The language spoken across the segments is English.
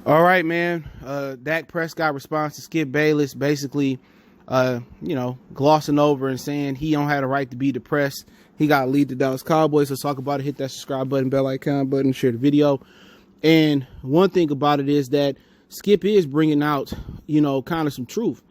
All right, man. Dak Prescott responds to Skip Bayless, basically, glossing over and saying he don't have the right to be depressed. He got to lead the Dallas Cowboys. Let's talk about it. Hit that subscribe button, bell icon button, share the video. And one thing about it is that Skip is bringing out, kind of some truth.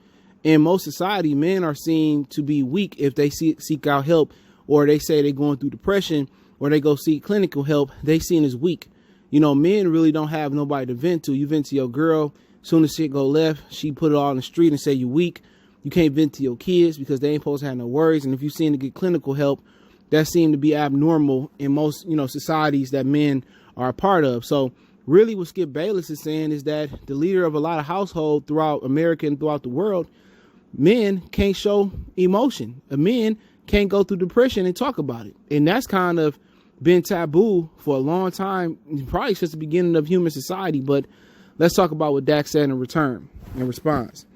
In most society, men are seen to be weak if they seek out help, or they say they're going through depression, or they go seek clinical help. They seen as weak. Men really don't have nobody to vent to. You vent to your girl. As soon as shit go left, she put it all on the street and say you weak. You can't vent to your kids because they ain't supposed to have no worries. And if you seem to get clinical help, that seemed to be abnormal in most, societies that men are a part of. So really what Skip Bayless is saying is that the leader of a lot of households throughout America and throughout the world, men can't show emotion. Men can't go through depression and talk about it. And that's kind of been taboo for a long time, probably since the beginning of human society. But let's talk about what Dak said in response.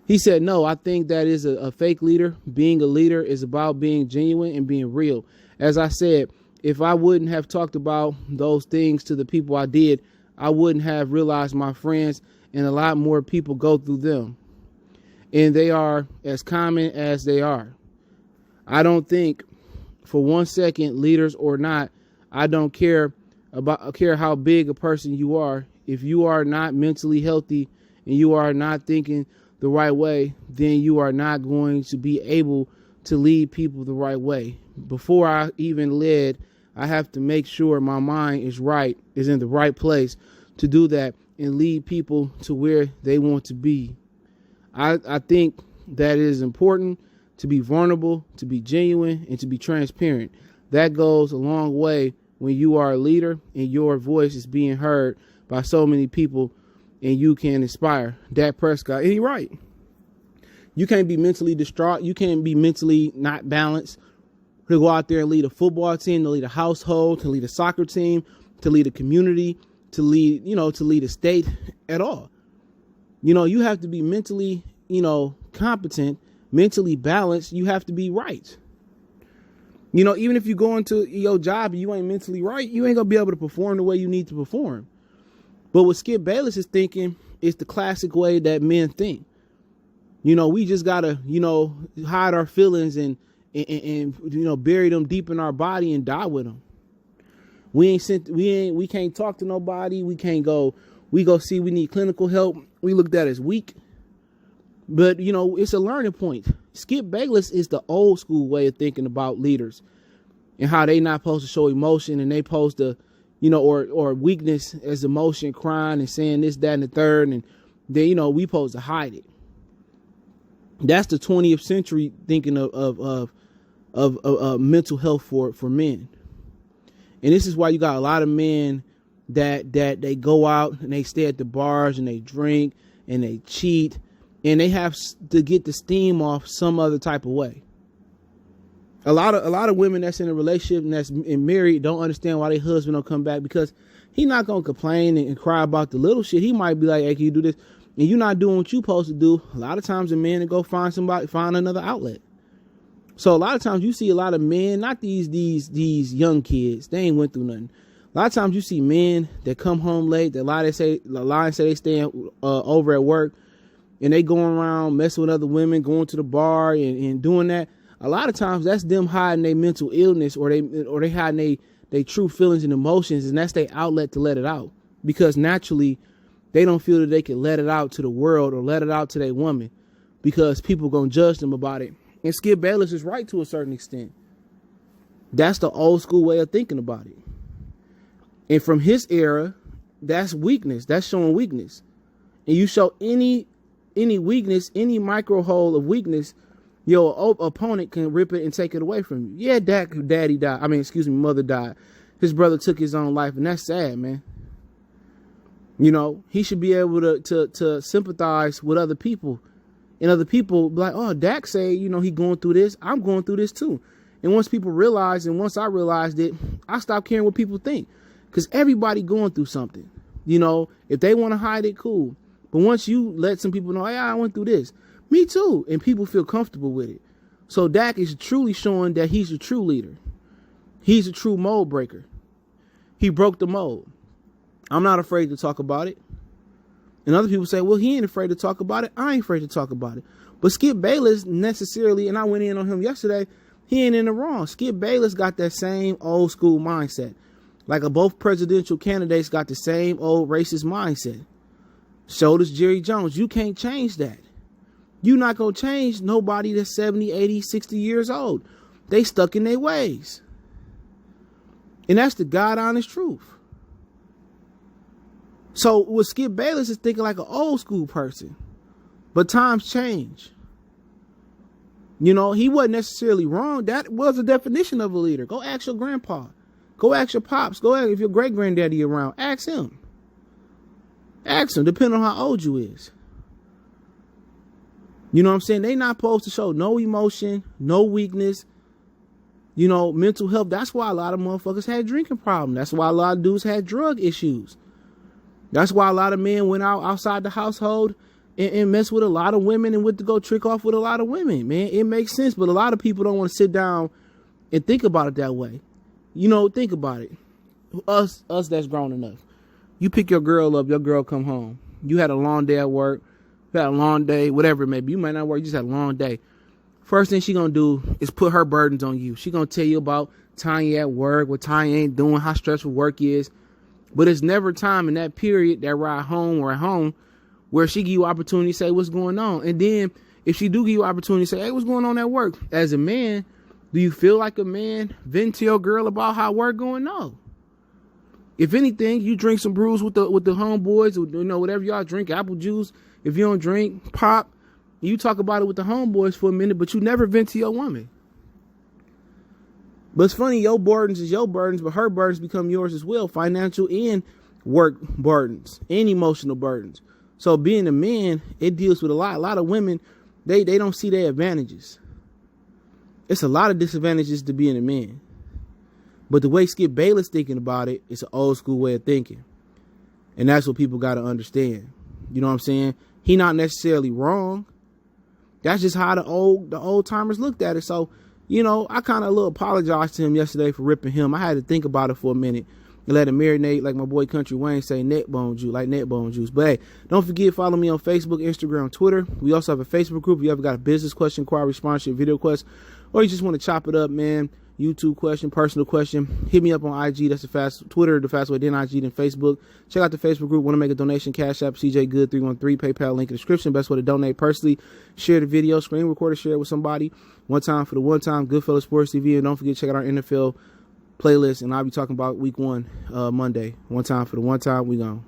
He said, no, I think that is a fake leader. Being a leader is about being genuine and being real. As I said, if I wouldn't have talked about those things to the people I did, I wouldn't have realized my friends and a lot more people go through them. And they are as common as they are. I don't think for 1 second, leaders or not, I don't care how big a person you are. If you are not mentally healthy and you are not thinking the right way, then you are not going to be able to lead people the right way. Before I even led, I have to make sure my mind is in the right place to do that and lead people to where they want to be. I think that it is important to be vulnerable, to be genuine, and to be transparent. That goes a long way when you are a leader and your voice is being heard by so many people and you can inspire. Dak Prescott, and he's right. You can't be mentally distraught. You can't be mentally not balanced to go out there and lead a football team, to lead a household, to lead a soccer team, to lead a community, to lead a state at all. You have to be mentally, competent, mentally balanced. You have to be right. Even if you go into your job and you ain't mentally right, you ain't gonna be able to perform the way you need to perform. But what Skip Bayless is thinking is the classic way that men think. We just gotta, hide our feelings and bury them deep in our body and die with them. We can't talk to nobody. We go see we need clinical help. We looked at as weak. But, it's a learning point. Skip Bayless is the old school way of thinking about leaders and how they not supposed to show emotion, and they supposed to, or weakness as emotion, crying and saying this, that, and the third. And then, we supposed to hide it. That's the 20th century thinking of mental health for men. And this is why you got a lot of men that they go out and they stay at the bars and they drink and they cheat. And they have to get the steam off some other type of way. A lot of women that's in a relationship and that's married don't understand why their husband don't come back, because he's not going to complain and cry about the little shit. He might be like, hey, can you do this? And you're not doing what you're supposed to do. A lot of times a man will go find another outlet. So a lot of times you see a lot of men, not these young kids, they ain't went through nothing. A lot of times you see men that come home late, that lie and say they stay over at work, and they going around messing with other women, going to the bar and doing that. A lot of times that's them hiding their mental illness, or they hiding their true feelings and emotions, and that's their outlet to let it out. Because naturally, they don't feel that they can let it out to the world or let it out to their woman, because people gonna judge them about it. And Skip Bayless is right to a certain extent. That's the old school way of thinking about it. And from his era, that's weakness. That's showing weakness. And you show any weakness, any micro hole of weakness, your opponent can rip it and take it away from you. Yeah, mother died. His brother took his own life, and that's sad, man. He should be able to sympathize with other people, and other people be like, oh, Dak say, he going through this. I'm going through this too. And once people realize, and once I realized it, I stopped caring what people think, because everybody going through something. If they want to hide it, cool. But once you let some people know, hey, I went through this, me too, and people feel comfortable with it. So Dak is truly showing that he's a true leader. He's a true mold breaker. He broke the mold. I'm not afraid to talk about it. And other people say, well, he ain't afraid to talk about it. I ain't afraid to talk about it. But Skip Bayless necessarily, and I went in on him yesterday, he ain't in the wrong. Skip Bayless got that same old school mindset. Like both presidential candidates got the same old racist mindset. So does Jerry Jones. You can't change that. You're not going to change nobody that's 70, 80, 60 years old. They stuck in their ways. And that's the God honest truth. So what Skip Bayless is thinking like an old school person. But times change. You know, he wasn't necessarily wrong. That was the definition of a leader. Go ask your grandpa. Go ask your pops. Go ask if your great granddaddy around. Ask him. Ask him, depending on how old you is. You know what I'm saying? They not supposed to show no emotion, no weakness, you know, mental health. That's why a lot of motherfuckers had drinking problems. That's why a lot of dudes had drug issues. That's why a lot of men went outside the household and messed with a lot of women and went to go trick off with a lot of women, man. It makes sense, but a lot of people don't want to sit down and think about it that way. You know, think about it. Us that's grown enough. You pick your girl up, your girl come home. You had a long day at work. You had a long day, whatever it may be. You might not work, you just had a long day. First thing she gonna do is put her burdens on you. She gonna tell you about Tanya at work, what Tanya ain't doing, how stressful work is. But it's never time in that period, that ride home or at home, where she give you opportunity to say what's going on. And then if she do give you opportunity to say, hey, what's going on at work? As a man, do you feel like a man vent to your girl about how work going? No. If anything, you drink some brews with the homeboys, or, you know, whatever y'all drink, apple juice. If you don't drink, pop. You talk about it with the homeboys for a minute, but you never vent to your woman. But it's funny, your burdens is your burdens, but her burdens become yours as well. Financial and work burdens and emotional burdens. So being a man, it deals with a lot of women, they don't see their advantages. It's a lot of disadvantages to being a man. But the way Skip Bayless thinking about it, it's an old school way of thinking. And that's what people got to understand. You know what I'm saying? He not necessarily wrong. That's just how the old timers looked at it. So, you know, I kind of a little apologized to him yesterday for ripping him. I had to think about it for a minute and let him marinate, like my boy Country Wayne say, neck bone juice, like neck bone juice. But hey, don't forget, follow me on Facebook, Instagram, Twitter. We also have a Facebook group. If you ever got a business question, inquiry, sponsorship, video quest, or you just want to chop it up, man, YouTube question, personal question, hit me up on IG. That's the fast Twitter, the fast way, then IG, then Facebook. Check out the Facebook group. Want to make a donation? Cash App, CJ Good 313, PayPal link in the description. Best way to donate personally. Share the video, screen record it, share it with somebody. One time for the one time. Goodfellas Sports TV, and don't forget to check out our NFL playlist. And I'll be talking about week 1 Monday. One time for the one time. We gone.